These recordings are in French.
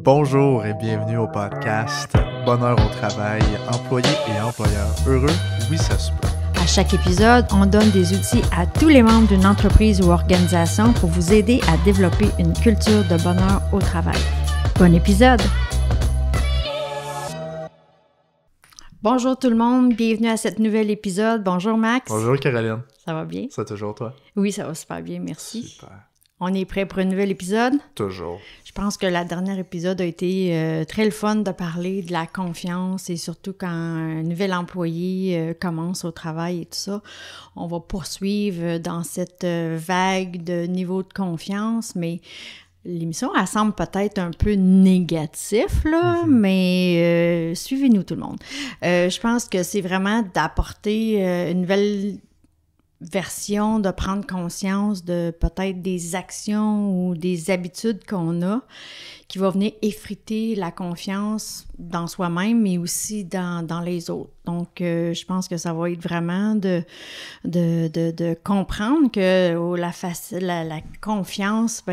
Bonjour et bienvenue au podcast Bonheur au travail, employés et employeurs heureux, oui ça se peut. À chaque épisode, on donne des outils à tous les membres d'une entreprise ou organisation pour vous aider à développer une culture de bonheur au travail. Bon épisode! Bonjour tout le monde, bienvenue à cet nouvel épisode. Bonjour Max. Bonjour Caroline. Ça va bien? Ça va toujours toi? Oui, ça va super bien, merci. Super. On est prêt pour un nouvel épisode? Toujours. Je pense que le dernier épisode a été très le fun de parler de la confiance et surtout quand un nouvel employé commence au travail et tout ça. On va poursuivre dans cette vague de niveau de confiance, mais l'émission, elle semble peut-être un peu négatif, là, mais suivez-nous tout le monde. Je pense que c'est vraiment d'apporter une nouvelle version, de prendre conscience de peut-être des actions ou des habitudes qu'on a qui va venir effriter la confiance dans soi-même, mais aussi dans les autres. Donc, je pense que ça va être vraiment de comprendre que la confiance,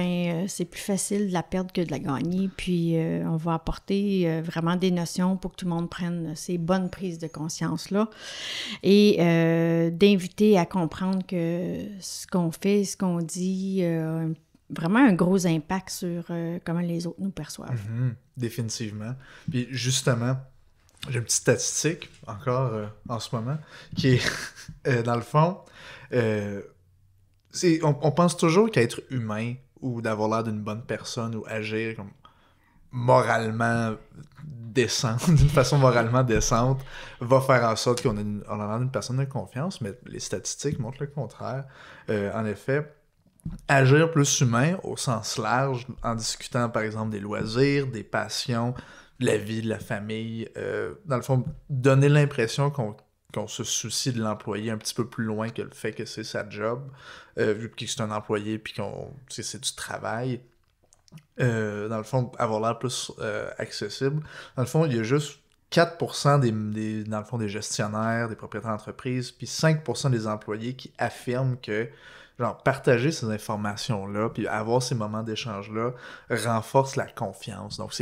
c'est plus facile de la perdre que de la gagner. Puis, on va apporter vraiment des notions pour que tout le monde prenne ces bonnes prises de conscience-là et d'inviter à comprendre que ce qu'on fait, ce qu'on dit, vraiment un gros impact sur comment les autres nous perçoivent. Définitivement. Puis justement, j'ai une petite statistique encore en ce moment qui est, dans le fond, on pense toujours qu'être humain ou d'avoir l'air d'une bonne personne ou agir comme moralement décent, d'une façon moralement décente, va faire en sorte qu'on a l'air d'une personne de confiance, mais les statistiques montrent le contraire. En effet, agir plus humain au sens large, en discutant par exemple des loisirs, des passions, de la vie, de la famille, dans le fond, donner l'impression qu'on se soucie de l'employé un petit peu plus loin que le fait que c'est sa job, vu que c'est un employé puis c'est du travail. Dans le fond, avoir l'air plus accessible. Dans le fond, il y a juste 4% dans le fond, des gestionnaires, des propriétaires d'entreprise, puis 5% des employés qui affirment que partager ces informations-là, puis avoir ces moments d'échange-là, renforce la confiance. Donc,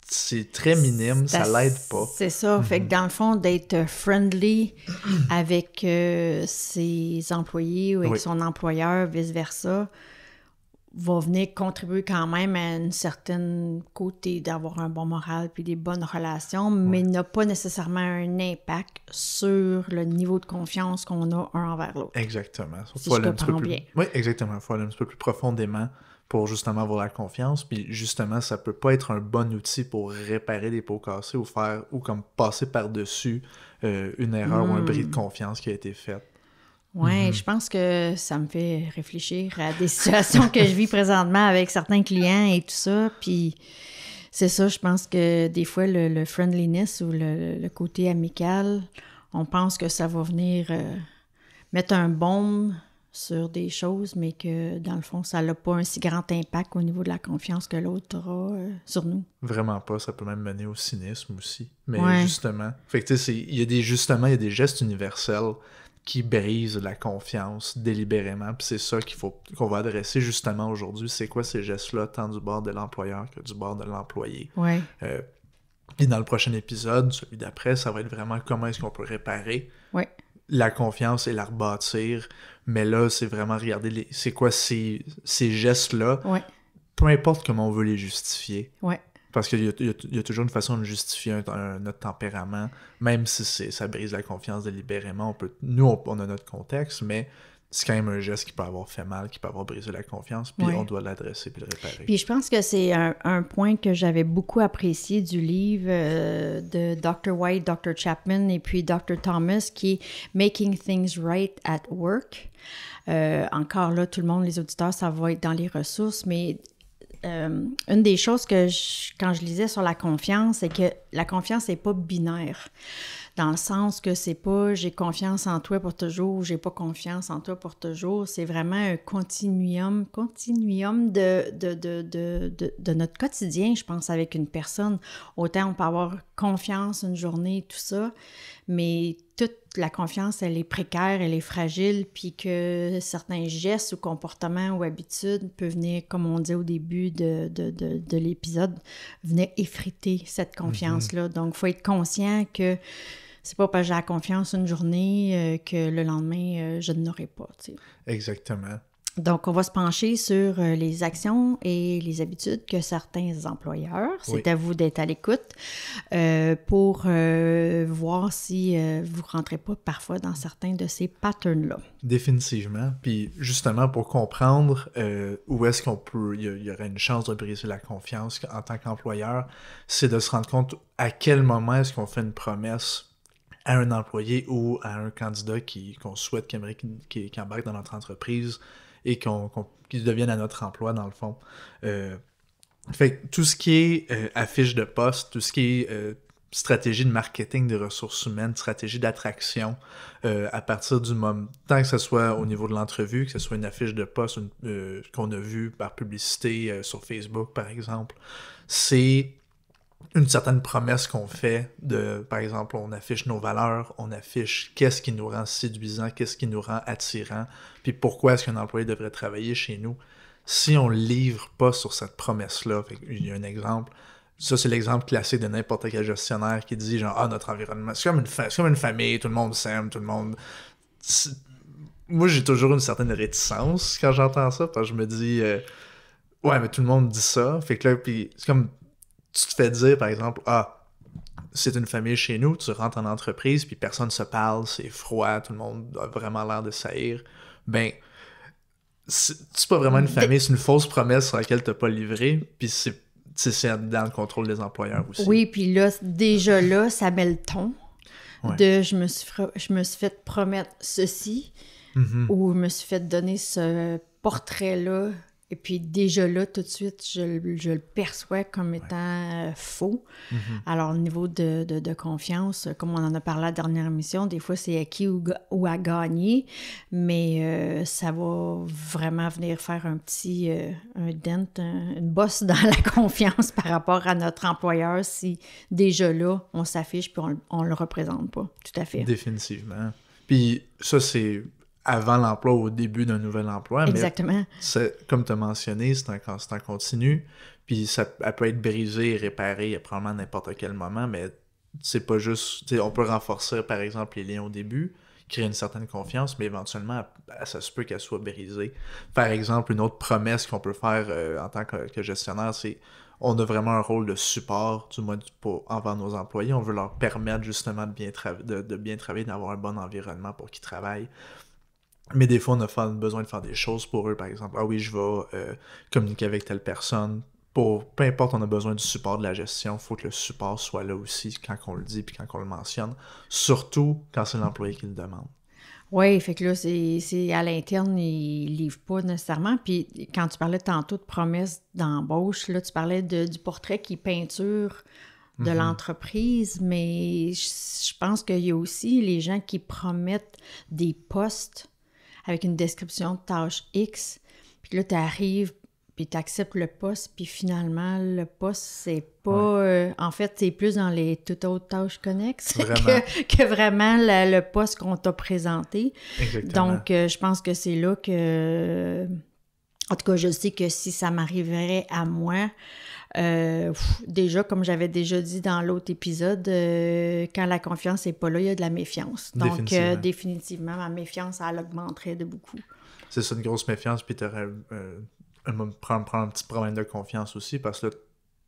c'est très minime, ça l'aide pas. C'est ça. Fait que dans le fond, d'être friendly avec ses employés ou avec son employeur, vice-versa, va venir contribuer quand même à une certaine côté d'avoir un bon moral puis des bonnes relations, mais n'a pas nécessairement un impact sur le niveau de confiance qu'on a un envers l'autre. Exactement. Si je comprends bien. Oui, exactement. Il faut aller un petit peu plus profondément pour justement avoir la confiance, puis justement, ça peut pas être un bon outil pour réparer des pots cassés ou comme passer par-dessus une erreur ou un bris de confiance qui a été fait. Oui, je pense que ça me fait réfléchir à des situations que je vis présentement avec certains clients et tout ça, puis c'est ça, je pense que des fois, le friendliness ou le côté amical, on pense que ça va venir mettre un baume sur des choses, mais que dans le fond, ça n'a pas un si grand impact au niveau de la confiance que l'autre aura sur nous. Vraiment pas, ça peut même mener au cynisme aussi. Mais justement, fait que tu sais, il y a des gestes universels qui brisent la confiance délibérément, puis c'est ça qu'on va adresser justement aujourd'hui. C'est quoi ces gestes-là, tant du bord de l'employeur que du bord de l'employé? Ouais. Puis dans le prochain épisode, celui d'après, ça va être vraiment comment est-ce qu'on peut réparer la confiance et la rebâtir. Mais là, c'est vraiment regarder c'est quoi ces gestes-là, peu importe comment on veut les justifier. Parce qu'il y a toujours une façon de justifier notre tempérament, même si ça brise la confiance délibérément. On a notre contexte, mais c'est quand même un geste qui peut avoir fait mal, qui peut avoir brisé la confiance, puis on doit l'adresser puis le réparer. Puis je pense que c'est un point que j'avais beaucoup apprécié du livre de Dr. White, Dr. Chapman et puis Dr. Thomas, qui est « Making Things Right at Work ». Encore là, tout le monde, les auditeurs, ça va être dans les ressources, mais une des choses que quand je lisais sur la confiance, c'est que la confiance n'est pas binaire. dans le sens que c'est pas j'ai confiance en toi pour toujours, j'ai pas confiance en toi pour toujours. C'est vraiment un continuum de notre quotidien, je pense, avec une personne. Autant on peut avoir confiance une journée, tout ça, mais toute la confiance, elle est précaire, elle est fragile, puis que certains gestes ou comportements ou habitudes peuvent venir, comme on dit au début de l'épisode, venir effriter cette confiance-là. Donc, il faut être conscient que c'est pas parce que j'ai la confiance une journée que le lendemain, je ne l'aurai pas, tu sais. Exactement. Donc, on va se pencher sur les actions et les habitudes que certains employeurs, c'est à vous d'être à l'écoute, pour voir si vous ne rentrez pas parfois dans certains de ces patterns-là. Définitivement. Puis justement, pour comprendre où est-ce qu'on peut, il y aurait une chance de briser la confiance en tant qu'employeur, c'est de se rendre compte à quel moment est-ce qu'on fait une promesse à un employé ou à un candidat qu'on souhaite qui embarque dans notre entreprise et qu'il devienne à notre emploi, dans le fond. Fait que tout ce qui est affiche de poste, tout ce qui est stratégie de marketing des ressources humaines, stratégie d'attraction, à partir du moment, tant que ce soit au niveau de l'entrevue, que ce soit une affiche de poste qu'on a vue par publicité sur Facebook, par exemple, c'est une certaine promesse qu'on fait par exemple, on affiche nos valeurs, on affiche qu'est-ce qui nous rend séduisant, qu'est-ce qui nous rend attirant, puis pourquoi est-ce qu'un employé devrait travailler chez nous. Si on ne livre pas sur cette promesse-là, il y a un exemple, ça c'est l'exemple classique de n'importe quel gestionnaire qui dit genre, notre environnement, c'est comme une famille, tout le monde s'aime, tout le monde... Moi j'ai toujours une certaine réticence quand j'entends ça, parce que je me dis, ouais mais tout le monde dit ça, fait que là, puis c'est comme... Tu te fais dire, par exemple, c'est une famille chez nous, tu rentres en entreprise, puis personne se parle, c'est froid, tout le monde a vraiment l'air de saillir. Ben, c'est pas vraiment une famille, c'est une fausse promesse sur laquelle t'as pas livré, puis c'est dans le contrôle des employeurs aussi. Oui, puis là, déjà là, ça met le ton de je me suis fait promettre ceci, ou je me suis fait donner ce portrait-là. Et puis déjà là, tout de suite, je le perçois comme étant faux. Alors, au niveau de confiance, comme on en a parlé à la dernière émission, des fois, c'est acquis ou à gagner, mais ça va vraiment venir faire un petit un dent, une bosse dans la confiance par rapport à notre employeur si déjà là, on s'affiche puis on le représente pas. Tout à fait. Définitivement. Puis ça, c'est... avant l'emploi ou au début d'un nouvel emploi. Exactement. Mais comme tu as mentionné, c'est un continu, puis elle peut être brisée et réparée à probablement n'importe quel moment, mais c'est pas juste... On peut renforcer, par exemple, les liens au début, créer une certaine confiance, mais éventuellement, ça se peut qu'elle soit brisée. Par exemple, une autre promesse qu'on peut faire en tant que gestionnaire, c'est on a vraiment un rôle de support, du moins envers nos employés. On veut leur permettre justement de bien travailler, d'avoir un bon environnement pour qu'ils travaillent. Mais des fois, on a besoin de faire des choses pour eux, par exemple. Ah oui, je vais communiquer avec telle personne. Peu importe, on a besoin du support de la gestion. Il faut que le support soit là aussi quand on le dit puis quand on le mentionne. Surtout quand c'est l'employé qui le demande. Oui, fait que là, c'est à l'interne, ils ne livrent pas nécessairement. Puis quand tu parlais tantôt de promesses d'embauche, là, tu parlais du portrait qui peinture de l'entreprise, mais je pense qu'il y a aussi les gens qui promettent des postes avec une description de tâche X, puis là, tu arrives, puis tu acceptes le poste, puis finalement, le poste, c'est pas... en fait, c'est plus dans les toutes autres tâches connexes que vraiment le poste qu'on t'a présenté. Exactement. Donc, je pense que c'est là que... En tout cas, je sais que si ça m'arriverait à moi... déjà, comme j'avais déjà dit dans l'autre épisode, quand la confiance n'est pas là, il y a de la méfiance. Donc, définitivement, ma méfiance, elle augmenterait de beaucoup. C'est ça, une grosse méfiance, puis tu aurais prendre un petit problème de confiance aussi, parce que là,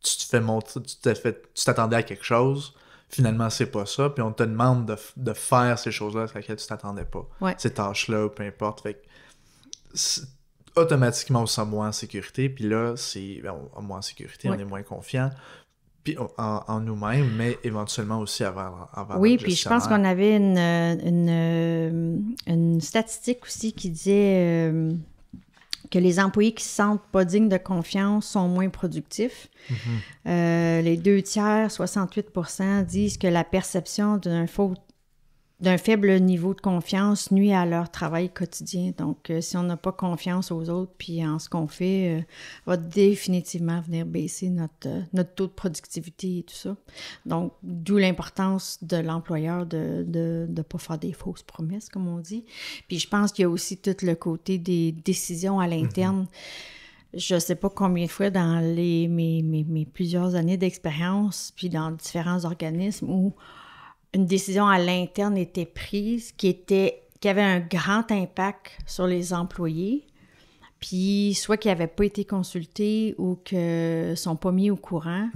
tu te fais montrer, tu t'attendais à quelque chose, finalement, c'est pas ça, puis on te demande de faire ces choses-là à laquelle tu t'attendais pas. Ouais. Ces tâches-là, peu importe. Fait que automatiquement, on se sent moins en sécurité, puis là, on est moins en sécurité, on est moins confiant, puis en nous-mêmes, mais éventuellement aussi envers oui, notre puis je pense qu'on avait une statistique aussi qui disait que les employés qui se sentent pas dignes de confiance sont moins productifs. Les 2/3, 68%, disent que la perception d'un faible niveau de confiance nuit à leur travail quotidien. Donc, si on n'a pas confiance aux autres puis en ce qu'on fait, va définitivement venir baisser notre taux de productivité et tout ça. Donc, d'où l'importance de l'employeur de ne pas faire des fausses promesses, comme on dit. Puis, je pense qu'il y a aussi tout le côté des décisions à l'interne. Je ne sais pas combien de fois dans mes plusieurs années d'expérience, puis dans différents organismes où une décision à l'interne était prise qui avait un grand impact sur les employés, puis soit qui n'avaient pas été consultés ou qui ne sont pas mis au courant.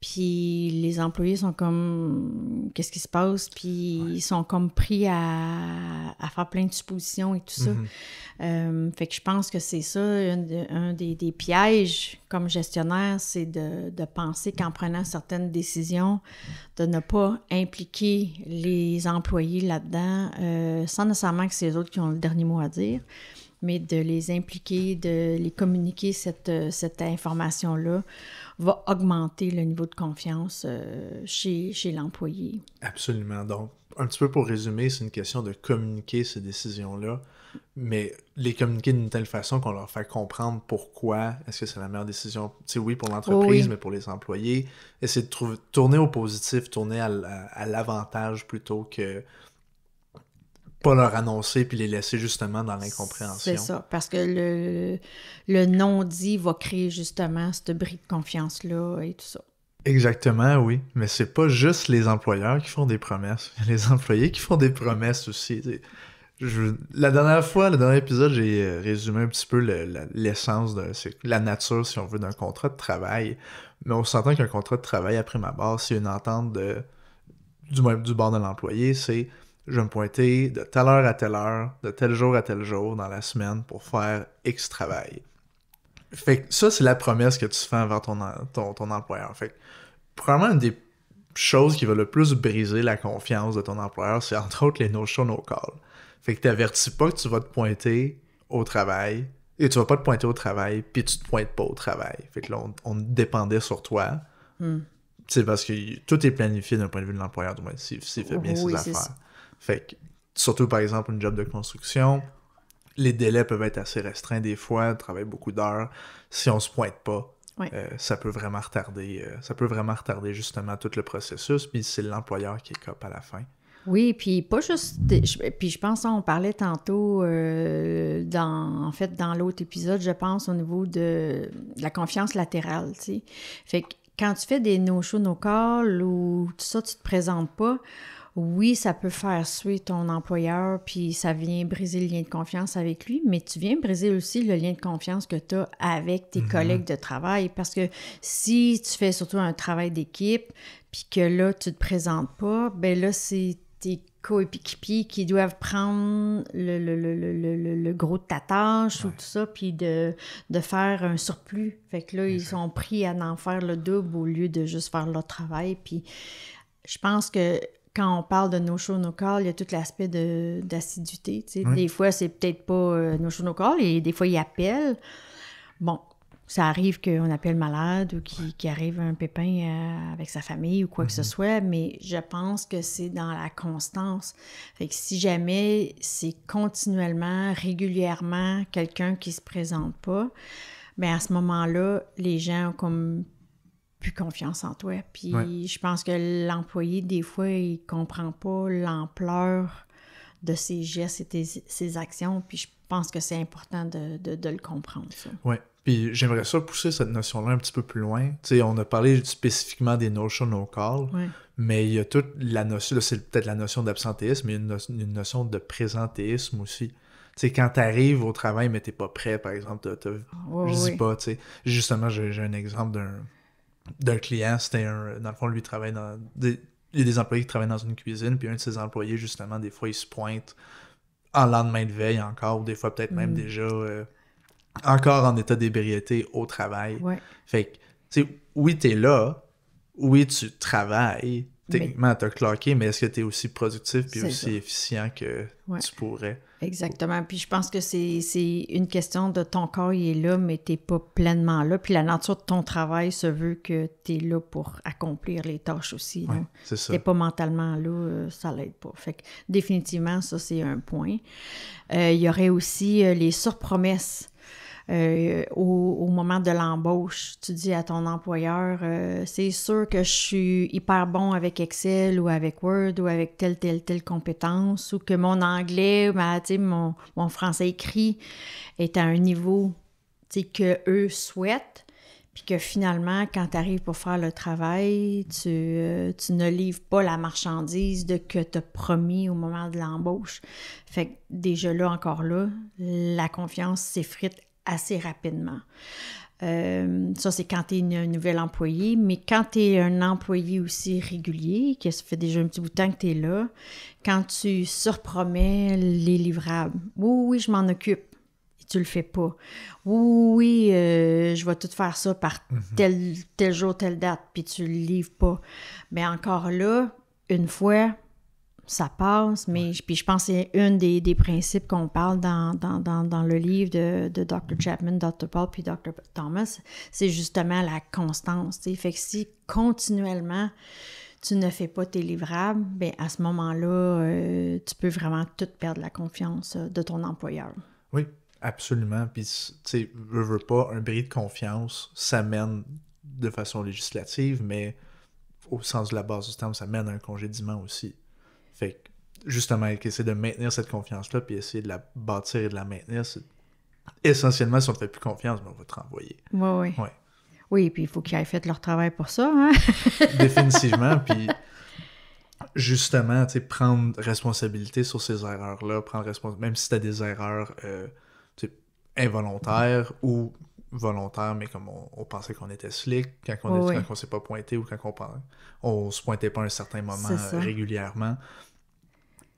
Puis les employés sont comme, qu'est-ce qui se passe? Puis ils sont comme pris à faire plein de suppositions et tout ça. Fait que je pense que c'est ça, un des pièges comme gestionnaire, c'est de penser qu'en prenant certaines décisions, de ne pas impliquer les employés là-dedans, sans nécessairement que c'est eux autres qui ont le dernier mot à dire, mais de les impliquer, de les communiquer cette information-là va augmenter le niveau de confiance chez l'employé. Absolument. Donc, un petit peu pour résumer, c'est une question de communiquer ces décisions-là, mais les communiquer d'une telle façon qu'on leur fait comprendre pourquoi est-ce que c'est la meilleure décision. Tu sais, oui, pour l'entreprise, mais pour les employés. Essayer de tourner au positif, tourner à l'avantage plutôt que pas leur annoncer puis les laisser justement dans l'incompréhension. C'est ça, parce que le non-dit va créer justement ce bris de confiance-là et tout ça. Exactement, oui. Mais c'est pas juste les employeurs qui font des promesses. Il y a les employés qui font des promesses aussi. Le dernier épisode, j'ai résumé un petit peu l'essence c'est la nature, si on veut, d'un contrat de travail. Mais on s'entend qu'un contrat de travail, après ma base, c'est une entente du bord de l'employé, c'est je vais me pointer de telle heure à telle heure, de tel jour à tel jour dans la semaine pour faire X travail. Fait que ça, c'est la promesse que tu fais envers ton employeur. Fait que probablement une des choses qui va le plus briser la confiance de ton employeur, c'est entre autres les no-show, no-call. Fait que t'avertis pas que tu vas te pointer au travail, et tu vas pas te pointer au travail, puis tu te pointes pas au travail. Fait que là, on dépendait sur toi. C'est parce que tout est planifié d'un point de vue de l'employeur, du moins, s'il fait bien ses affaires. Fait que, surtout par exemple, une job de construction, les délais peuvent être assez restreints des fois, travailler beaucoup d'heures. Si on se pointe pas, ça peut vraiment retarder justement tout le processus, puis c'est l'employeur qui est cop à la fin. Oui, puis pas juste... Puis je pense, on parlait tantôt, dans l'autre épisode, je pense, au niveau de la confiance latérale, tu sais. Fait que quand tu fais des no-show, no-call ou tout ça, tu te présentes pas, oui, ça peut faire suer ton employeur, puis ça vient briser le lien de confiance avec lui, mais tu viens briser aussi le lien de confiance que tu as avec tes collègues de travail, parce que si tu fais surtout un travail d'équipe, puis que là, tu te présentes pas, ben là, c'est tes coéquipiers qui doivent prendre le gros de ta tâche ou tout ça, puis de faire un surplus. Fait que là, ils sont pris à en faire le double au lieu de juste faire leur travail. Puis je pense que quand on parle de no-show, no-call, il y a tout l'aspect d'assiduité. Tu sais. Des fois, c'est peut-être pas no-show, no-call, et des fois, ils appellent. Bon, ça arrive qu'on appelle malade ou qu'il arrive un pépin avec sa famille ou quoi que ce soit, mais je pense que c'est dans la constance. Fait que si jamais c'est continuellement, régulièrement, quelqu'un qui se présente pas, bien à ce moment-là, les gens ont comme plus confiance en toi. Puis je pense que l'employé, des fois, il comprend pas l'ampleur de ses gestes et ses actions, puis je pense que c'est important de le comprendre, ça. Oui. Puis j'aimerais ça pousser cette notion-là un petit peu plus loin. Tu sais, on a parlé spécifiquement des no-show, no-call, mais il y a toute la notion, là, c'est peut-être la notion d'absentéisme, mais il y a une notion de présentéisme aussi. Tu sais, quand t'arrives au travail, mais t'es pas prêt, par exemple, je dis pas, tu sais. Justement, j'ai un exemple d'un client, dans le fond, lui, il travaille il y a des employés qui travaillent dans une cuisine, puis un de ses employés, justement, des fois, il se pointe en lendemain de veille encore, ou des fois, peut-être même déjà... encore en état d'ébriété au travail. Fait que, tu sais, oui, t'es là, oui, tu travailles, techniquement, t'as clocké, mais est-ce que t'es aussi productif puis C'est aussi ça. efficient que tu pourrais? Exactement. Puis je pense que c'est une question de ton corps, il est là, mais t'es pas pleinement là. Puis la nature de ton travail se veut que t'es là pour accomplir les tâches aussi. Oui, là. c'est ça. T'es pas mentalement là, ça l'aide pas. Fait que définitivement, ça, c'est un point. Il y aurait aussi les surpromesses. Au moment de l'embauche, tu dis à ton employeur, c'est sûr que je suis hyper bon avec Excel ou avec Word ou avec telle compétence, ou que mon anglais, mon français écrit est à un niveau que eux souhaitent, puis que finalement, quand tu arrives pour faire le travail, tu ne livres pas la marchandise que tu as promis au moment de l'embauche. Fait que déjà là, encore là, la confiance s'effrite assez rapidement. Ça, c'est quand tu es un nouvel employé, mais quand tu es un employé aussi régulier, que ça fait déjà un petit bout de temps que tu es là, quand tu surpromets les livrables, oui, je m'en occupe, et tu le fais pas. Oui, je vais tout faire ça par tel jour, telle date, puis tu le livres pas. Mais encore là, une fois, ça passe, mais puis je pense que c'est un des principes qu'on parle dans le livre de Dr. Chapman, Dr. Paul puis Dr. Thomas, c'est justement la constance. T'sais. Fait que si continuellement tu ne fais pas tes livrables, bien à ce moment-là, tu peux vraiment tout perdre la confiance de ton employeur. Oui, absolument. Puis, tu sais, veux pas, un bris de confiance, ça mène de façon législative, mais au sens de la base du terme, ça mène à un congédiement aussi. Fait que, justement, essayer de maintenir cette confiance-là, puis essayer de la bâtir et de la maintenir, c'est essentiellement, si on ne te fait plus confiance, ben, on va te renvoyer. Oui. Ouais. Oui, puis il faut qu'ils aient fait leur travail pour ça, hein? Définitivement, puis justement, tu sais, prendre responsabilité sur ces erreurs-là, même si c'était des erreurs involontaires ou volontaires, mais comme on pensait qu'on était slick, quand on s'est pas pointé ou quand on se pointait pas à un certain moment régulièrement.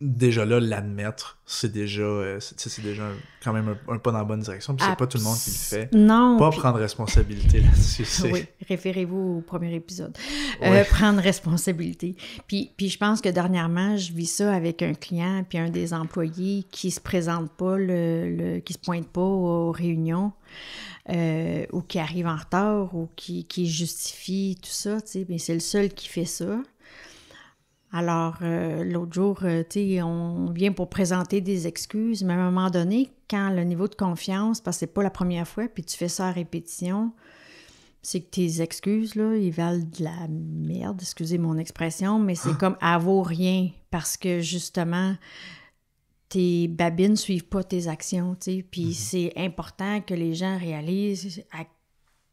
Déjà là, l'admettre, c'est déjà quand même un pas dans la bonne direction, puis c'est pas tout le monde qui le fait. Non. Pas prendre responsabilité là-dessus. Oui, référez-vous au premier épisode. Prendre responsabilité. Puis je pense que dernièrement, je vis ça avec un client puis un des employés qui se présente pas, qui se pointe pas aux réunions, ou qui arrive en retard, ou qui justifie tout ça, tu sais, mais c'est le seul qui fait ça. Alors, l'autre jour, on vient pour présenter des excuses, mais à un moment donné, quand le niveau de confiance, parce que c'est pas la première fois, puis tu fais ça à répétition, c'est que tes excuses, là, ils valent de la merde, excusez mon expression, mais c'est comme à vaut rien, parce que justement, tes babines suivent pas tes actions, tu sais, puis c'est important que les gens réalisent à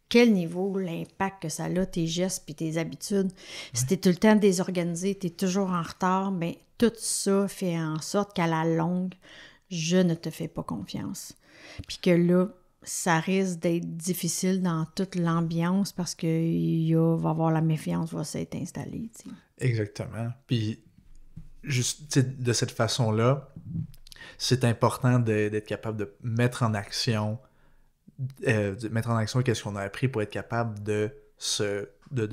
quel niveau l'impact que ça a, tes gestes puis tes habitudes. Si t'es tout le temps désorganisé, t'es toujours en retard, bien, tout ça fait en sorte qu'à la longue, je ne te fais pas confiance. Puis que là, ça risque d'être difficile dans toute l'ambiance parce que va y avoir la méfiance va s'être installée. T'sais. Exactement. Puis, juste de cette façon-là, c'est important d'être capable de mettre en action qu'est-ce qu'on a appris pour être capable de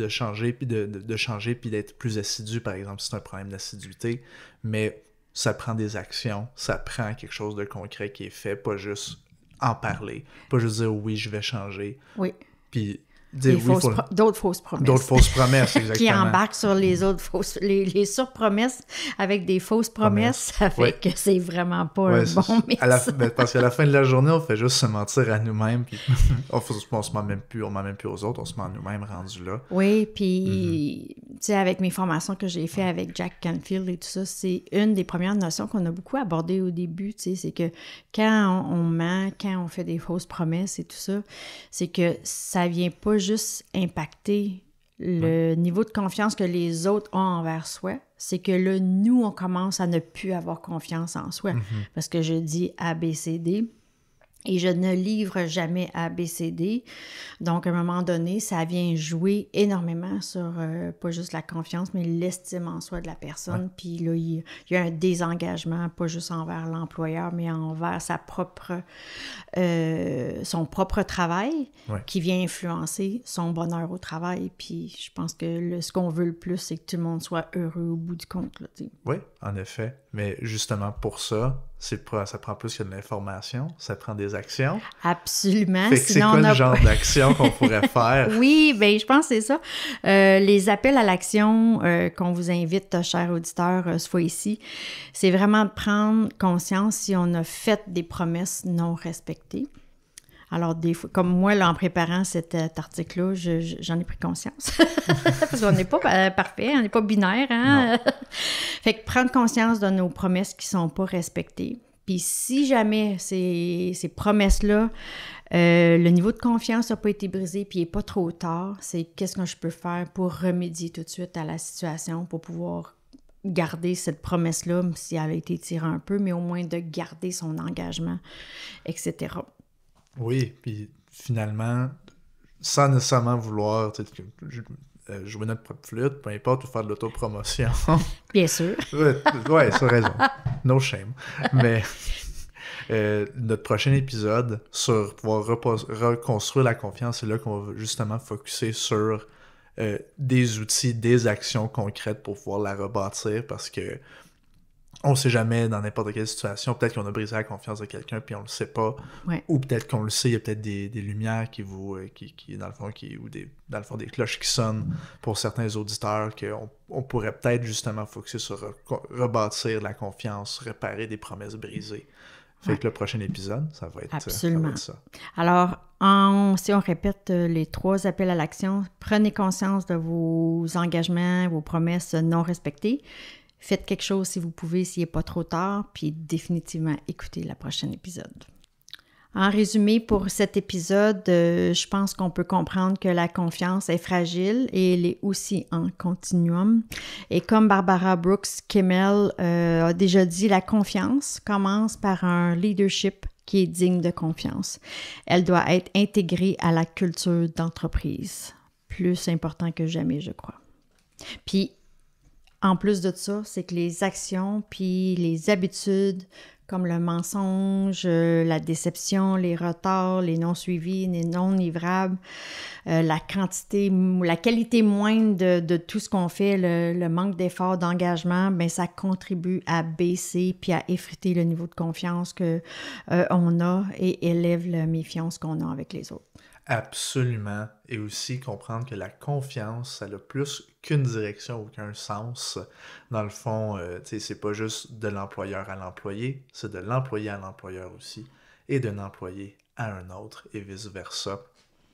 changer puis de changer puis d'être plus assidu, par exemple, si c'est un problème d'assiduité, mais ça prend des actions, ça prend quelque chose de concret qui est fait, pas juste en parler, pas juste dire oui, je vais changer. Oui. Puis d'autres fausses promesses. D'autres fausses promesses, exactement. Qui embarquent sur les autres fausses... Les surpromesses avec des fausses promesses, ça fait que c'est vraiment pas un bon mix. Parce qu'à la fin de la journée, on fait juste se mentir à nous-mêmes, puis on se ment même plus aux autres, on se ment à nous-mêmes rendus là. Oui, puis tu sais, avec mes formations que j'ai fait avec Jack Canfield et tout ça, c'est une des premières notions qu'on a beaucoup abordées au début, tu sais, c'est que quand on ment, quand on fait des fausses promesses et tout ça, c'est que ça vient pas juste impacter le niveau de confiance que les autres ont envers soi, c'est que là, nous, on commence à ne plus avoir confiance en soi. Parce que je dis A, B, C, D, Et je ne livre jamais ABCD. Donc, à un moment donné, ça vient jouer énormément sur pas juste la confiance, mais l'estime en soi de la personne. Ouais. Puis là, il y a un désengagement, pas juste envers l'employeur, mais envers son propre travail, Ouais. qui vient influencer son bonheur au travail. Puis je pense que ce qu'on veut le plus, c'est que tout le monde soit heureux au bout du compte. Là, Oui, en effet. Mais justement pour ça, ça prend plus que de l'information, ça prend des actions. Absolument. Fait que c'est quoi le genre d'action qu'on pourrait faire? Oui, bien, je pense que c'est ça. Les appels à l'action qu'on vous invite, chers auditeurs, ce fois-ci, c'est vraiment de prendre conscience si on a fait des promesses non respectées. Alors, des fois, comme moi, là, en préparant cet article-là, j'en ai pris conscience. Parce qu'on n'est pas parfait, on n'est pas binaire, hein? Fait que prendre conscience de nos promesses qui ne sont pas respectées. Puis si jamais ces promesses-là, le niveau de confiance n'a pas été brisé, puis il n'est pas trop tard, c'est qu'est-ce que je peux faire pour remédier tout de suite à la situation, pour pouvoir garder cette promesse-là, si elle a été tirée un peu, mais au moins de garder son engagement, etc. Oui, puis finalement, sans nécessairement vouloir jouer notre propre flûte, peu importe, ou faire de l'autopromotion. Bien sûr. Ouais, c'est raison. No shame. Mais notre prochain épisode sur pouvoir reconstruire la confiance, c'est là qu'on va justement focuser sur des outils, des actions concrètes pour pouvoir la rebâtir, parce que on sait jamais dans n'importe quelle situation, peut-être qu'on a brisé la confiance de quelqu'un puis on le sait pas, Ouais. ou peut-être qu'on le sait, il y a peut-être des lumières qui vous dans le fond ou dans le fond des cloches qui sonnent pour certains auditeurs, qu'on pourrait peut-être justement focuser sur rebâtir la confiance, réparer des promesses brisées. Fait que le prochain épisode, ça va être ça. Alors, si on répète les 3 appels à l'action, prenez conscience de vos engagements, vos promesses non respectées. Faites quelque chose si vous pouvez, s'il n'est pas trop tard, puis définitivement écoutez le prochain épisode. En résumé, pour cet épisode, je pense qu'on peut comprendre que la confiance est fragile et elle est aussi en continuum. Et comme Barbara Brooks Kimmel a déjà dit, la confiance commence par un leadership qui est digne de confiance. Elle doit être intégrée à la culture d'entreprise. Plus important que jamais, je crois. Puis, en plus de ça, c'est que les actions puis les habitudes, comme le mensonge, la déception, les retards, les non-suivis, les non-livrables, la quantité, la qualité moindre de tout ce qu'on fait, le manque d'effort, d'engagement, bien, ça contribue à baisser puis à effriter le niveau de confiance qu'on a et élève la méfiance qu'on a avec les autres. Absolument. Et aussi comprendre que la confiance, ça n'a plus qu'une direction ou qu'un sens. Dans le fond, c'est pas juste de l'employeur à l'employé, c'est de l'employé à l'employeur aussi, et d'un employé à un autre, et vice-versa.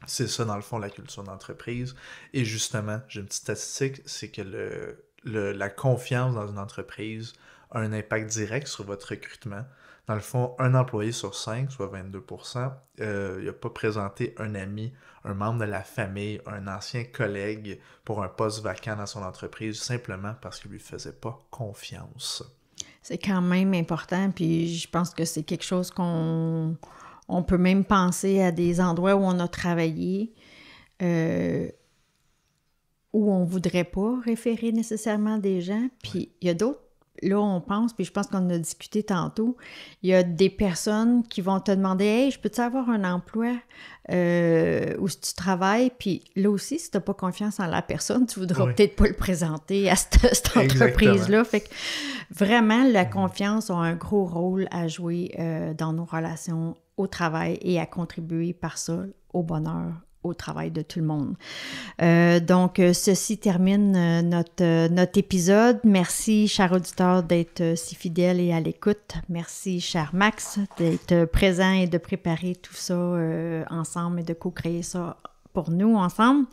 C'est ça, dans le fond, la culture d'entreprise. Et justement, j'ai une petite statistique, c'est que la confiance dans une entreprise a un impact direct sur votre recrutement. Dans le fond, un employé sur 5, soit 22%, il n'a pas présenté un ami, un membre de la famille, un ancien collègue pour un poste vacant dans son entreprise, simplement parce qu'il ne lui faisait pas confiance. C'est quand même important, puis je pense que c'est quelque chose qu'on peut même penser à des endroits où on a travaillé, où on ne voudrait pas référer nécessairement des gens, puis il y a d'autres. Là, on pense, puis je pense qu'on en a discuté tantôt, il y a des personnes qui vont te demander « Hey, je peux-tu avoir un emploi où tu travailles? » Puis là aussi, si tu n'as pas confiance en la personne, tu ne voudras peut-être pas le présenter à cette entreprise-là. Fait que vraiment, la confiance a un gros rôle à jouer dans nos relations au travail et à contribuer par ça au bonheur au travail de tout le monde. Donc, ceci termine notre épisode. Merci, chers auditeurs, d'être si fidèles et à l'écoute. Merci, cher Max, d'être présent et de préparer tout ça ensemble et de co-créer ça pour nous ensemble.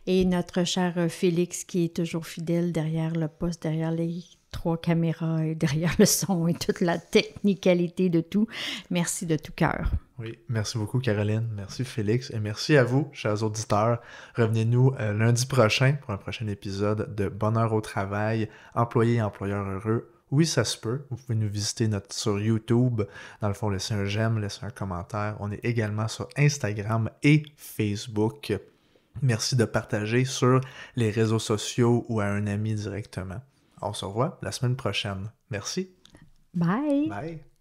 Et notre cher Félix, qui est toujours fidèle derrière le poste, derrière les 3 caméras et derrière le son et toute la technicalité de tout. Merci de tout cœur. Oui, merci beaucoup Caroline, merci Félix et merci à vous, chers auditeurs. Revenez-nous lundi prochain pour un prochain épisode de Bonheur au travail, employés et employeurs heureux. Oui, ça se peut. Vous pouvez nous visiter sur YouTube. Dans le fond, laissez un j'aime, laissez un commentaire. On est également sur Instagram et Facebook. Merci de partager sur les réseaux sociaux ou à un ami directement. On se revoit la semaine prochaine. Merci. Bye! Bye!